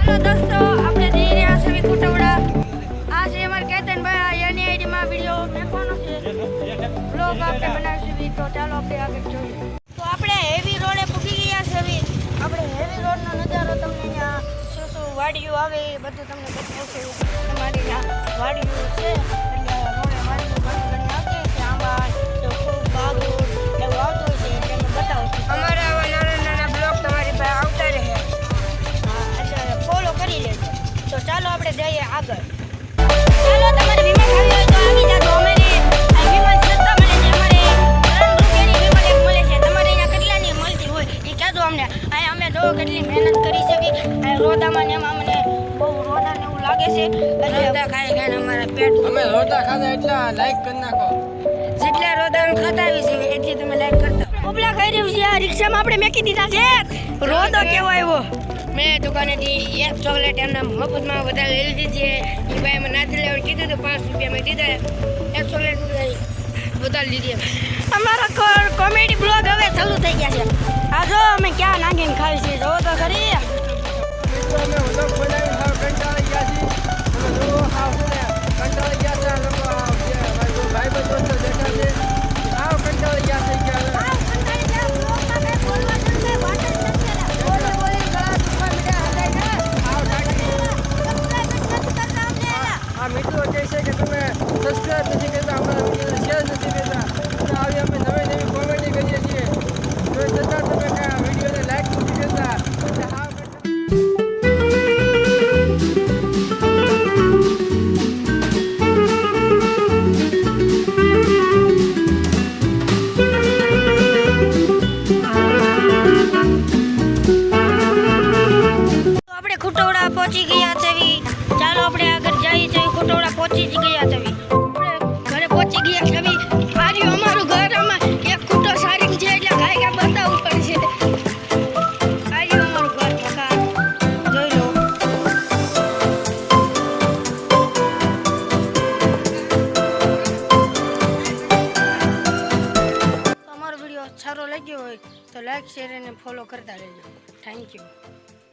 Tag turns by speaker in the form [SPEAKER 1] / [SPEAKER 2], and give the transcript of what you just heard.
[SPEAKER 1] Hello દોસ્તો, આપણે જઈ રહ્યા છીએ કુટવડા. આ છે અમારા કેતનભાઈ. એની આઈડીમાં વિડીયો મેકવાનો છે, બ્લોગ આપણે બનાવીશું. તો ચાલો આપણે આગળ જોઈએ. તો આપણે હેવી રોડે પૂગી ગયા છે. આપણે હેવી રોડનો નજારો તમને અહીંયા શું શું વાડીઓ આવે એ બધું તમને બતાવશું. તમારી વાડીઓ છે એટલે રોડે વાડીઓ ઘણી ઘણી આવતી હોય છે. આંબા ખૂબ બાગો એવું આવતું હોય છે એટલે અમે બતાવશું.
[SPEAKER 2] અમારા આવા નાના નાના બ્લોગ તમારી પાસે આવતા રહે.
[SPEAKER 1] એટલે ફોલો કરી લેજો. તો ચાલો આપણે જઈએ આગળ. ચાલો, તમારે વિમલ ખાવી હોય તો આવી જાજો. અમારી આ વિમલ સસ્તા મળે છે. અમારે 3 રૂપિયાની વિમલ એક મળે છે. તમારે અહીંયા કેટલાની મળતી હોય એ કહેજો અમને. અહીંયા અમે જો કેટલી મહેનત કરી છે. આ રોદામાં ને એમાં અમને બહુ રોદા ને એવું લાગે છે.
[SPEAKER 2] રોદા ખાઈ ખાઈને અમારા પેટ
[SPEAKER 3] અમે રોટા ખાધા એટલા લાઈક કરી નાખો.
[SPEAKER 2] જેટલા રોદા અમે ખાતા આવી છે એટલી તમે લાઈક કરતા.
[SPEAKER 1] ઉપલા ખાઈ રહ્યું છે. આ રિક્ષામાં આપણે મેકી દીધા છે. રોદો કેવો આવ્યો.
[SPEAKER 2] મેં દુકાનેથી એક ચોકલેટ એમના મફતમાં વધારે લઈ લીધી છે. એ ભાઈ અમે નાથી લેવાનું કીધું તો 5 રૂપિયા મેં દીધા. એક ચોકલેટ વધારે લીધી.
[SPEAKER 1] અમારો કોમેડી બ્લોગ હવે ચાલુ થઈ ગયા છે. આ જો અમે ક્યાં નાખીને ખાવી છે. જો તો ખરી.
[SPEAKER 3] મિત્રો અમે વ્લોગ બનાવી સાવ કંટાળી ગયા છીએ. તમે જુઓ સાવ છે ને કંટાળી ગયા છે. આ લોકો ભાઈ દોસ્તો દેખા છે સાવ કંટાળી ગયા છે. આ મિત્રો કહે છે કે તમે સબસ્ક્રાઈબ નથી કરતા, અમારા વિડીયોને શેર નથી કરતા અને આવી અમે નવી નવી કોમેડી કરીએ છીએ તો છતાં તમે કાંઈ વિડીયોને લાઈક નથી કરતા એટલે હાવ
[SPEAKER 1] આપણે ખુટોડા પહોંચી ગયા છે. ચાલો આપણે આગળ જઈએ છીએ. ખુટોડા પહોંચી જ ગયા છે. આપણે ઘરે પહોંચી ગયા છે. આ રહ્યું અમારું ઘર. આમાં એક ખુટો સારી છે એટલે ગાય ગાય બતાવવું પડશે. આ રહ્યું અમારું ઘર. પકા જોઈ લો. અમારો વિડીયો સારો લાગ્યો હોય તો લાઈક શેર અને ફોલો કરતા રહેજો. Thank you.